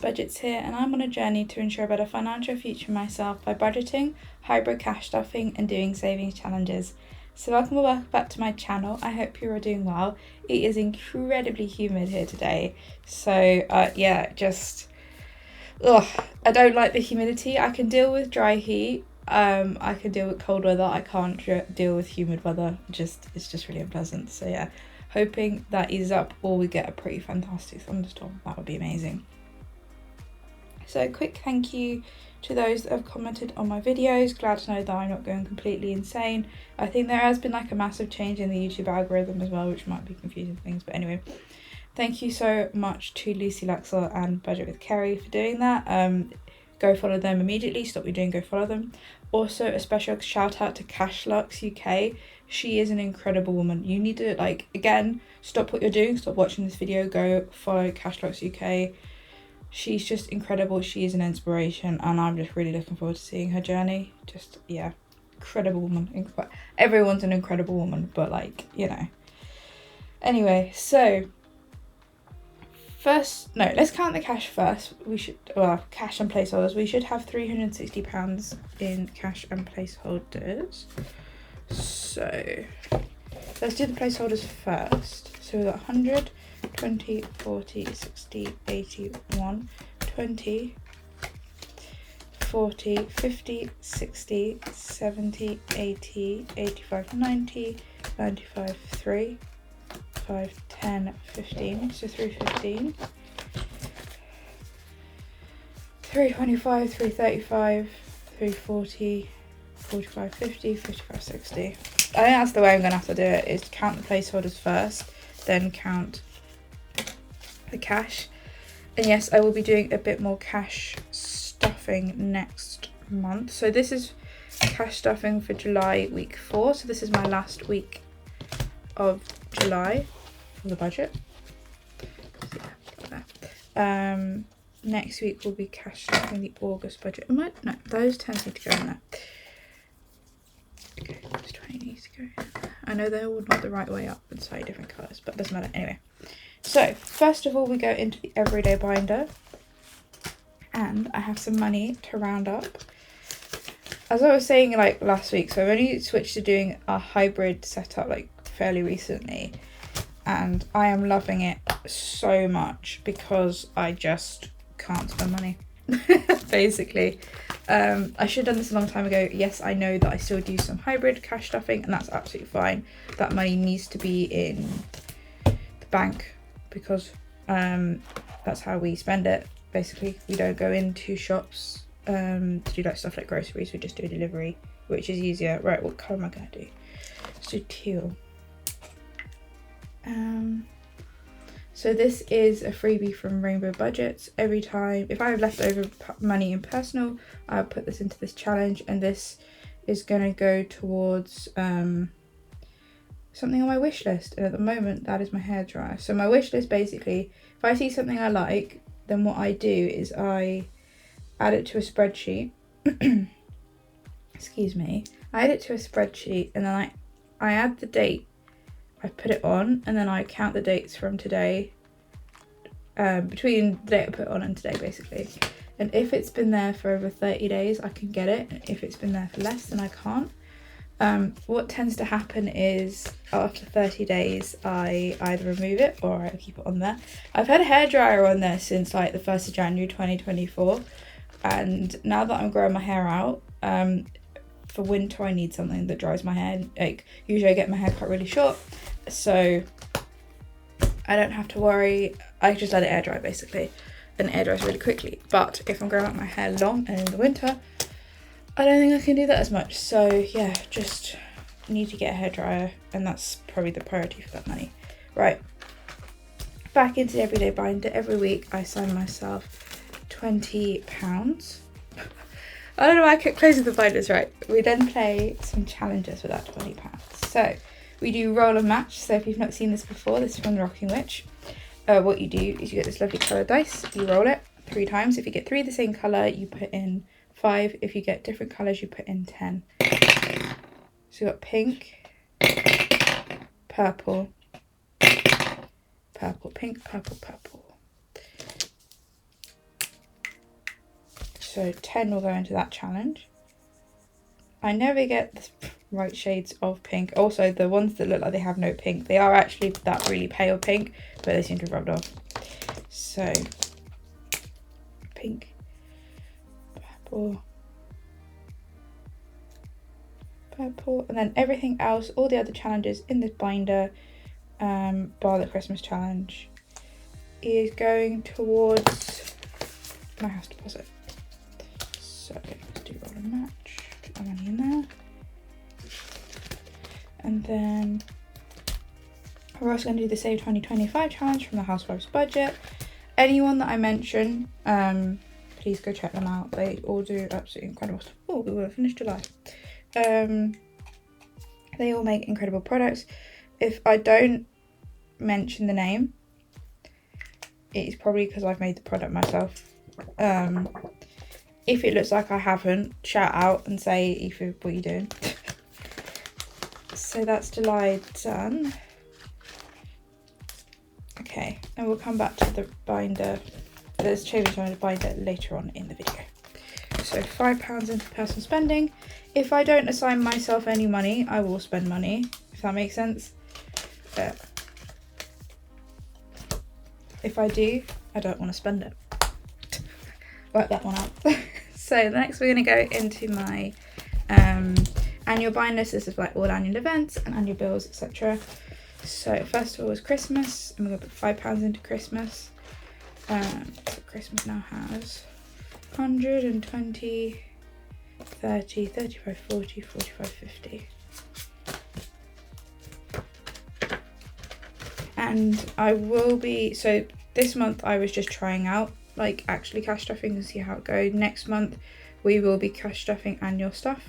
Budgets here, and I'm on a journey to ensure a better financial future for myself by budgeting, hybrid cash stuffing and doing savings challenges. So welcome or welcome back to my channel. I hope you're all doing well. It is incredibly humid here today, so yeah, just I don't like the humidity. I can deal with dry heat, I can deal with cold weather. I can't deal with humid weather. It's just really unpleasant. So yeah, hoping that eases up or we get a pretty fantastic thunderstorm. That would be amazing. So a quick thank you to those that have commented on my videos. Glad to know that I'm not going completely insane. I think there has been like a massive change in the YouTube algorithm as well, which might be confusing things, but anyway, thank you so much to Lucy Luxor and Budget with Kerry for doing that. Go follow them immediately. Stop what you're doing, go follow them. Also a special shout out to Cashlux UK. She is an incredible woman. You need to, like, again, stop what you're doing, stop watching this video, go follow Cashlux UK. She's just incredible. She is an inspiration, and I'm just really looking forward to seeing her journey. Just, yeah, incredible woman. Everyone's an incredible woman, but, like, you know. Anyway, so let's count the cash first. We should, well, cash and placeholders. We should have £360 in cash and placeholders. So let's do the placeholders first. So we've got 100, 20, 40, 60, 80, 1, 20, 40, 50, 60, 70, 80, 85, 90, 95, 3, 5, 10, 15, so 315, 325, 335, 340, 45, 50, 55, 60. I think that's the way I'm going to have to do it, is count the placeholders first, then count the cash. And yes, I will be doing a bit more cash stuffing next month. So this is cash stuffing for July week 4. So this is my last week of July for the budget. Next week will be cash stuffing the August budget. No, those 10s need to go in there. Okay, those 20 needs to go in there. I know they're all not the right way up in slightly different colours, but it doesn't matter. Anyway, so first of all, we go into the everyday binder, and I have some money to round up. As I was saying like last week, so I've only switched to doing a hybrid setup like fairly recently, and I am loving it so much because I just can't spend money basically. I should have done this a long time ago. Yes, I know that I still do some hybrid cash stuffing, and that's absolutely fine. That money needs to be in the bank because that's how we spend it. Basically, we don't go into shops to do like stuff like groceries. We just do a delivery, which is easier. Right, what colour am I going to do? Let's do teal. So this is a freebie from Rainbow Budgets. Every time, if I have leftover money in personal, I'll put this into this challenge, and this is going to go towards something on my wish list. And at the moment, that is my hairdryer. So my wish list, basically, if I see something I like, then what I do is I add it to a spreadsheet. Excuse me. I add it to a spreadsheet, and then I add the date I put it on, and then I count the dates from today, between the date I put it on and today, basically. And if it's been there for over 30 days, I can get it. And if it's been there for less, then I can't. What tends to happen is after 30 days, I either remove it or I keep it on there. I've had a hairdryer on there since like the 1st of January 2024. And now that I'm growing my hair out, for winter, I need something that dries my hair. Like, usually I get my hair cut really short, so I don't have to worry. I just let it air dry, basically, and it air dries really quickly. But if I'm growing out my hair long and in the winter, I don't think I can do that as much. So yeah, just need to get a hairdryer, and that's probably the priority for that money. Right, back into the everyday binder. Every week I assign myself £20. I don't know why I kept closing the binders. Right, we then play some challenges with that £20. So we do roll and match. So if you've not seen this before, this is from the Rocking Witch. What you do is you get this lovely coloured dice, you roll it 3 times. If you get 3 the same colour, you put in 5. If you get different colours, you put in 10. So we've got pink, purple, purple, pink, purple, purple. So 10 will go into that challenge. I never get the right shades of pink. Also, the ones that look like they have no pink, they are actually that really pale pink, but they seem to have rubbed off. So pink, purple, and then everything else, all the other challenges in this binder, bar the Christmas challenge, is going towards my house deposit. So let's do roll and match, put my money in there. And then we're also going to do the Save 2025 challenge from the Housewives budget. Anyone that I mention, please go check them out. They all do absolutely incredible stuff. Oh, we will have finished July. They all make incredible products. If I don't mention the name, it's probably because I've made the product myself. If it looks like I haven't, shout out and say, Aoife, what are you doing? So that's July done. Okay, and we'll come back to the binder. There's changes on the binder later on in the video. So £5 into personal spending. If I don't assign myself any money, I will spend money, if that makes sense. But if I do, I don't want to spend it. Work that one out. So next we're going to go into my annual binder. So this is like all annual events and annual bills, etc. So first of all is Christmas, and we're going to put £5 into Christmas. So Christmas now has 120, 30, 35, 40, 45, 50. And I will be, so this month I was just trying out like actually cash stuffing and see how it goes. Next month we will be cash stuffing annual stuff.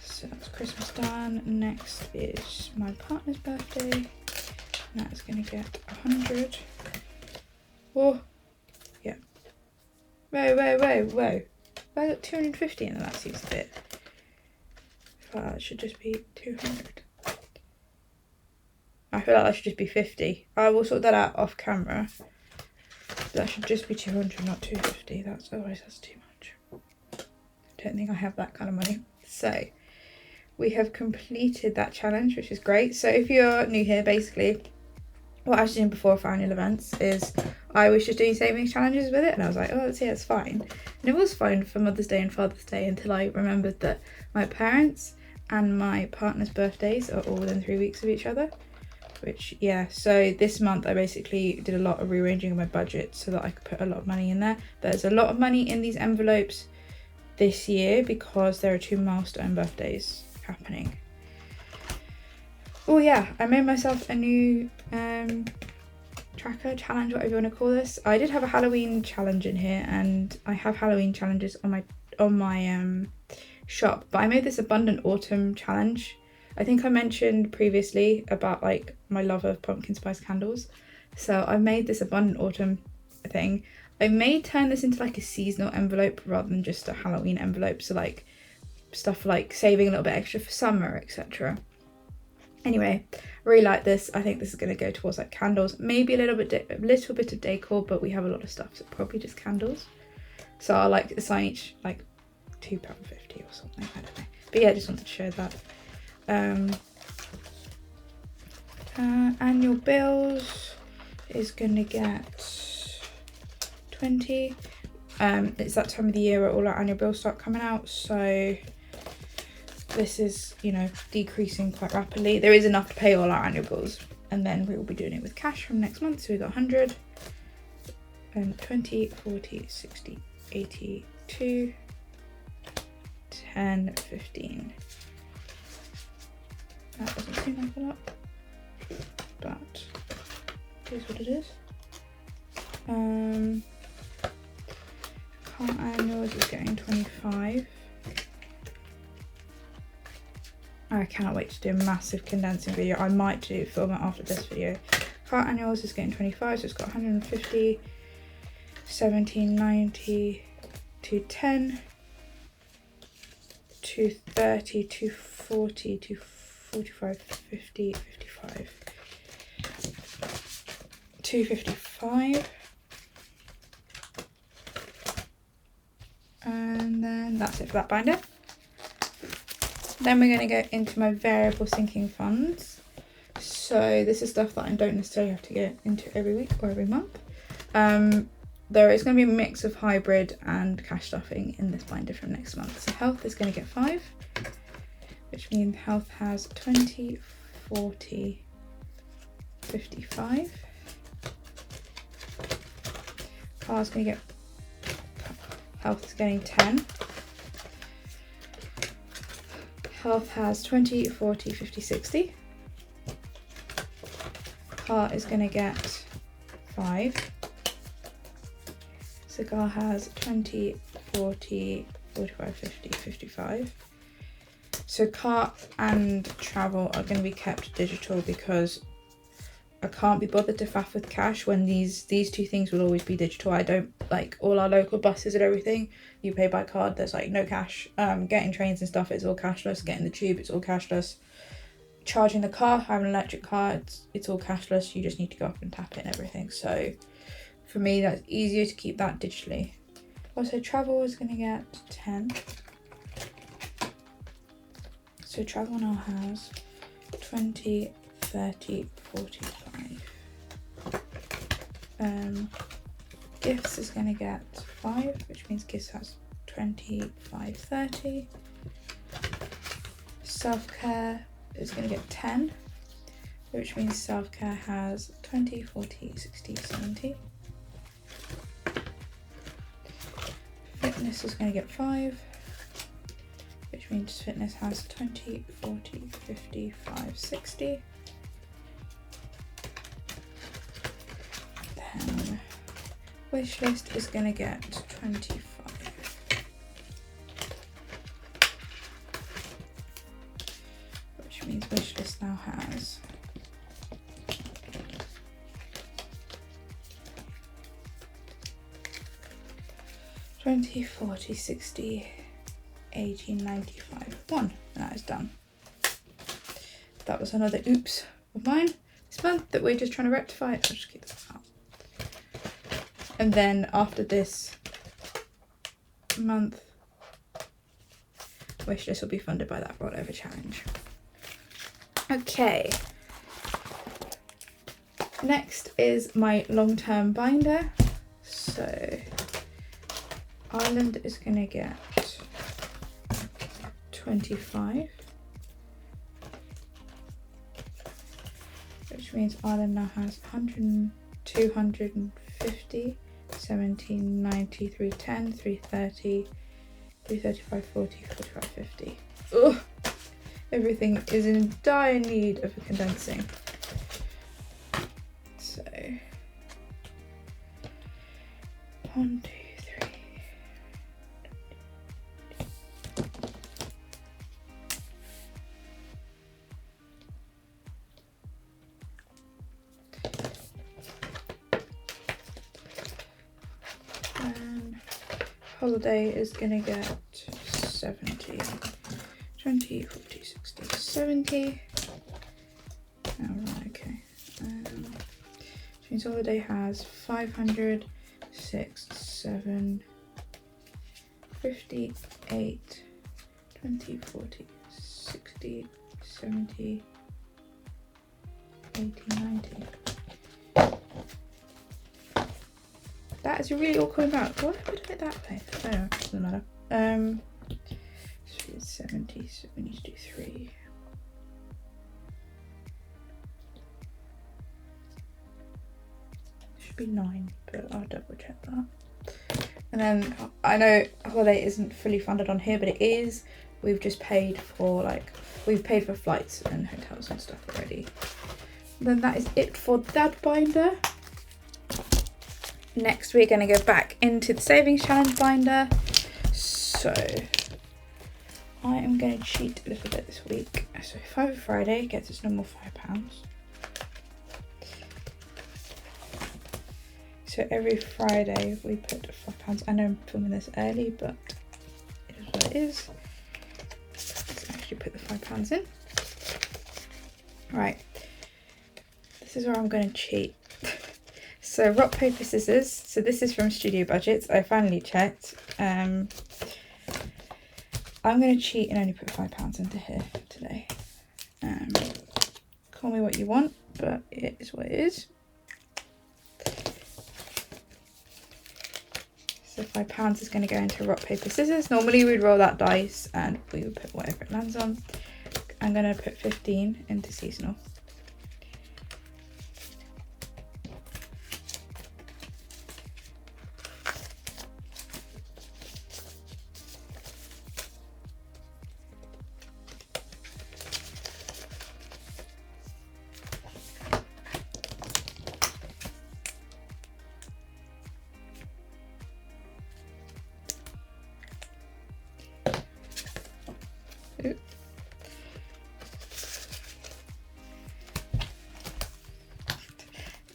So that's Christmas done. Next is my partner's birthday. And that's going to get 100. Oh, yeah. Whoa. I got 250 and that seems a bit. It should just be 200. I feel like that should just be 50. I will sort that out off camera. That should just be 200, not 250. Otherwise that's too much. I don't think I have that kind of money. So we have completed that challenge, which is great. So if you're new here, basically what I was doing before for annual events is I was just doing savings challenges with it, and I was like, oh, yeah, it's fine. And it was fine for Mother's Day and Father's Day until I remembered that my parents and my partner's birthdays are all within 3 weeks of each other. Which, yeah, so this month I basically did a lot of rearranging of my budget so that I could put a lot of money in there. There's a lot of money in these envelopes this year because there are 2 milestone birthdays happening. Oh yeah, I made myself a new tracker, challenge, whatever you want to call this. I did have a Halloween challenge in here, and I have Halloween challenges on my shop, but I made this Abundant Autumn challenge. I think I mentioned previously about like my love of pumpkin spice candles. So I made this Abundant Autumn thing. I may turn this into like a seasonal envelope rather than just a Halloween envelope. So like stuff like saving a little bit extra for summer, etc. Anyway, I really like this. I think this is going to go towards like candles, maybe a little bit of decor, but we have a lot of stuff, so probably just candles. So I'll like assign each like £2.50 or something, I don't know. But yeah, I just wanted to show that. Annual bills is gonna get 20. It's that time of the year where all our annual bills start coming out, so this is, you know, decreasing quite rapidly. There is enough to pay all our annual bills, and then we will be doing it with cash from next month. So we've got 100 and 20, 40, 60, 80, 2, 10, 15. That doesn't seem like a lot, but it is what it is. Car annuals is getting 25. I cannot wait to do a massive condensing video. I might film it after this video. Car annuals is getting 25, so it's got 150, 17, 90, 210, 230, 240, 245, 50, 55. £2.55. And then that's it for that binder. Then we're going to go into my variable sinking funds. So this is stuff that I don't necessarily have to get into every week or every month. There is going to be a mix of hybrid and cash stuffing in this binder from next month. So health is going to get 5, which means health has 20, 40, 55. Car is going to get, health is getting 10. Health has 20, 40, 50, 60. Car is going to get 5. Cigar has 20, 40, 45, 50, 55. So car and travel are going to be kept digital because I can't be bothered to faff with cash when these two things will always be digital. I don't like all our local buses and everything. You pay by card. There's like no cash. Getting trains and stuff, it's all cashless. Getting the tube, it's all cashless. Charging the car, having an electric car, it's all cashless. You just need to go up and tap it and everything. So for me, that's easier to keep that digitally. Also, travel is going to get 10. So travel now has 20, 30, 45. Gifts is going to get 5, which means gifts has 25, 30. Self-care is going to get 10, which means self-care has 20, 40, 60, 70. Fitness is going to get 5, which means fitness has 20, 40, 55, 60. Then wish list is going to get 25. Which means wish list now has 20, 40, 60, 80, 95, 1. And that is done. That was another oops of mine this month that we're just trying to rectify. I'll just keep that out. And then after this month, wishlist will be funded by that rollover challenge. Okay. Next is my long-term binder. So Ireland is going to get 25, which means Ireland now has 100, 250, 70, 90, 310, 330, 335, 40, 45, 50. Ugh! Everything is in dire need of condensing. So 1, 2, 3. And holiday is gonna get 70. 20, 40, 60, 70. Alright, okay. Which means holiday has 500, 6, 7, 58, 20, 40, 60, 70, 80, 90. That is really all coming out. Why would I do it that way? Oh, it doesn't matter. 70, so we need to do 3. Should be 9, but I'll double check that. And then I know holiday isn't fully funded on here, but it is. We've just paid for we've paid for flights and hotels and stuff already. Then that is it for that binder. Next we're going to go back into the savings challenge binder. So I am going to cheat a little bit this week. So 5 Friday gets its normal £5. So every Friday we put £5. I know I'm filming this early, but it is what it is. Let's actually put the £5 in. Right. This is where I'm going to cheat. So rock, paper, scissors. So this is from Studio Budgets. I finally checked. I'm going to cheat and only put £5 into here today. Call me what you want, but it is what it is. So £5 is going to go into rock, paper, scissors. Normally we'd roll that dice and we would put whatever it lands on. I'm going to put 15 into seasonal.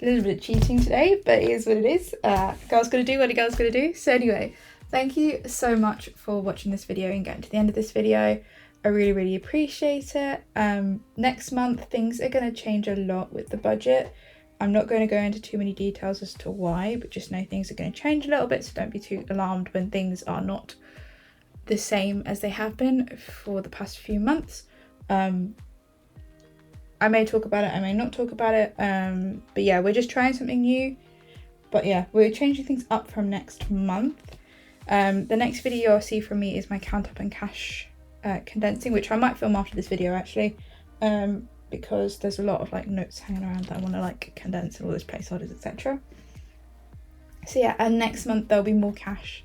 A little bit of cheating today, but it is what it is. Girl's gonna do what a girl's gonna do. So anyway, thank you so much for watching this video and getting to the end of this video. I really appreciate it. Next month things are going to change a lot with the budget. I'm not going to go into too many details as to why, but just know things are going to change a little bit, so don't be too alarmed when things are not the same as they have been for the past few months. I may talk about it, I may not talk about it, but yeah, we're just trying something new. But yeah, we're changing things up from next month. The next video you'll see from me is my count up and cash condensing, which I might film after this video actually, because there's a lot of like notes hanging around that I want to like condense and all those placeholders, etc. So yeah, and next month there'll be more cash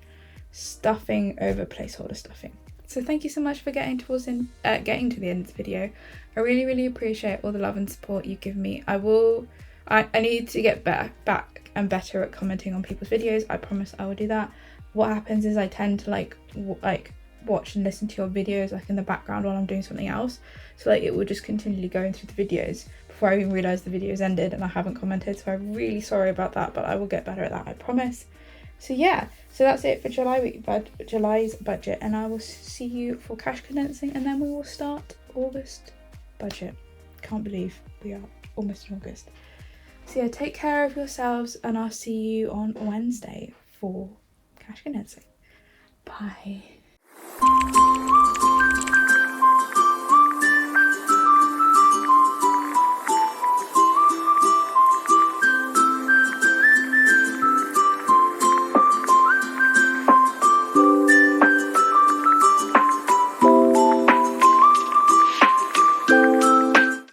stuffing over placeholder stuffing. So thank you so much for getting to the end of the video. I really appreciate all the love and support you give me. I need to get back and better at commenting on people's videos. I promise I will do that. What happens is I tend to like watch and listen to your videos like in the background while I'm doing something else. So like it will just continually going through the videos before I even realise the video's ended and I haven't commented. So I'm really sorry about that, but I will get better at that, I promise. So yeah, so that's it for July's budget, and I will see you for cash condensing, and then we will start August budget. Can't believe we are almost in August. So yeah, take care of yourselves, and I'll see you on Wednesday for cash condensing. Bye.